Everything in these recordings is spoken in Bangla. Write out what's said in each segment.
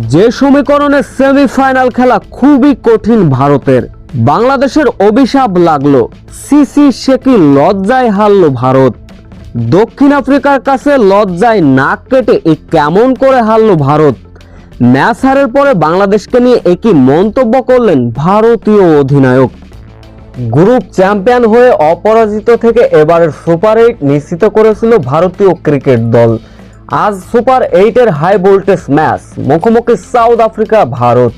যে সমীকরণে সেমিফাইনাল খেলা খুবই কঠিন ভারতের। বাংলাদেশের অভিশাপ লাগলো, সিসি সে কি লজ্জায় হারলো ভারত। দক্ষিণ আফ্রিকার কাছে লজ্জায় নাক কেটে কেমন করে হারলো ভারত। ম্যাচ হারের পরে বাংলাদেশকে নিয়ে একই মন্তব্য করলেন ভারতীয় অধিনায়ক। গ্রুপ চ্যাম্পিয়ন হয়ে অপরাজিত থেকে এবারের সুপার 8 নিশ্চিত করেছিল ভারতীয় ক্রিকেট দল। আজ সুপার 8-এর হাই ভোল্টেজ ম্যাচ, মুখোমুখি সাউথ আফ্রিকা ভারত।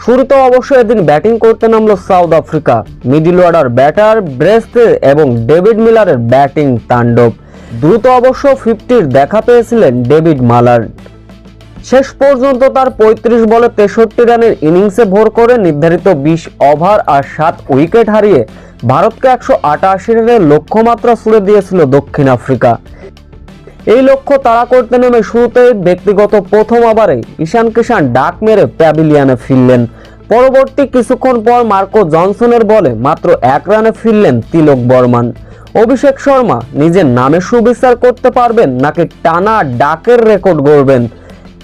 শুরুতে অবশ্য এদিন ব্যাটিং করতে নামলো South Africa. Middle order batter ব্রেস্টে এবং ডেভিড মিলারের ব্যাটিং তাণ্ডব। দ্রুত অবশ্য 50-র দেখা পেয়েছিলেন ডেভিড মালার। শেষ পর্যন্ত তার 35 বলে 63 রানের ইনিংসে ভর করে নির্ধারিত 20 ওভার আর 7 উইকেট হারিয়ে ভারতকে 188 রানের লক্ষ্যমাত্রা ছুড়ে দিয়েছিল দক্ষিণ আফ্রিকা। এই লক্ষ্য তাড়া করতে নেমে শুরুতেই ব্যক্তিগত প্রথম ওভারে ঈশান কিষান ডাক মেরে প্যাভিলিয়নে ফিরলেন। পরবর্তী কিছুক্ষণ পর মার্কো জনসনের বলে মাত্র 1 রানে ফিরলেন তিলক বর্মন। অভিষেক শর্মা নিজের নামে সুবিচার করতে পারবেন নাকি টানা ডাকের রেকর্ড গড়বেন,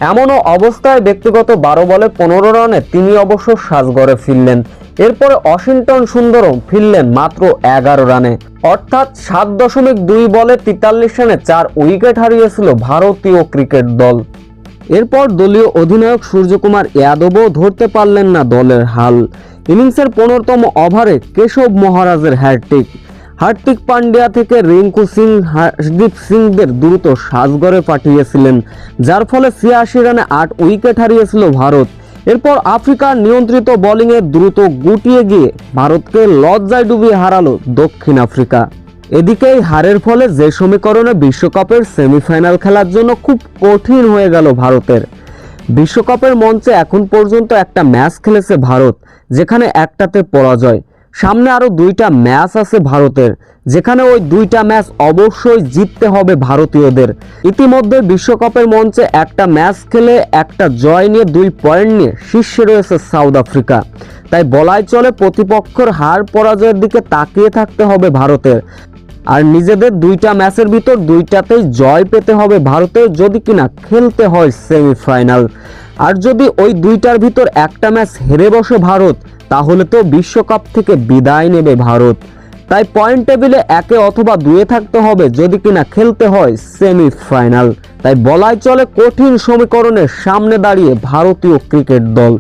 এমনও অবস্থায় ব্যক্তিগত 12 বলে 15 রানে তিনি অবশ্য সাজঘরে ফিরলেন। এরপরে ওয়াশিংটন সুন্দরম ফিরলেন মাত্র 11 রানে, অর্থাৎ 7.2 বলে 43 রানে 4 উইকেট হারিয়েছিল ভারতীয় ক্রিকেট দল। এরপর দলীয় অধিনায়ক সূর্যকুমার যাদবও ধরতে পারলেন না দলের হাল। ইনিংসের 15তম ওভারে কেশব মহারাজের হ্যাটট্রিক। হার্দিক পান্ডিয়া থেকে রিঙ্কু সিং, হর্ষদীপ সিংদের দ্রুত সাজঘরে পাঠিয়েছিলেন, যার ফলে 86 রানে 8 উইকেট হারিয়েছিল ভারত। এরপর আফ্রিকার নিয়ন্ত্রিত বোলিংয়ে দ্রুত গুটিয়ে গিয়ে ভারতকে লজ্জায় ডুবিয়ে হারালো দক্ষিণ আফ্রিকা। এদিকে এই হারের ফলে যে সমীকরণে বিশ্বকাপের সেমিফাইনাল খেলার জন্য খুব কঠিন হয়ে গেল ভারতের। বিশ্বকাপের মঞ্চে এখন পর্যন্ত একটা ম্যাচ খেলেছে ভারত, যেখানে একটাতে পরাজয়। সামনে আরো 2টা ম্যাচ আছে ভারতের, যেখানে ওই 2টা ম্যাচ অবশ্যই জিততে হবে ভারতীয়দের। ইতিমধ্যে বিশ্বকাপের মঞ্চে একটা ম্যাচ খেলে একটা জয় নিয়ে 2 পয়েন্ট নিয়ে শীর্ষে রয়েছে সাউথ আফ্রিকা। তাই বলাই চলে প্রতিপক্ষের হার পরাজয়ের দিকে তাকিয়ে থাকতে হবে ভারতের। আর নিজেদের 2টা ম্যাচের ভিতর 2টাতেই জয় পেতে হবে ভারতের, যদি কিনা খেলতে হয় সেমিফাইনাল। আর যদি ওই 2টার ভিতর একটা ম্যাচ হেরে বসে ভারত, তাহলে তো বিশ্বকাপ থেকে বিদায় নেবে ভারত। তাই পয়েন্ট টেবিলে 1 অথবা 2 থাকতে হবে যদি কিনা খেলতে হয় সেমিফাইনাল। তাই বলাই চলে কঠিন সমীকরণের সামনে দাঁড়িয়ে ভারতীয় ক্রিকেট দল।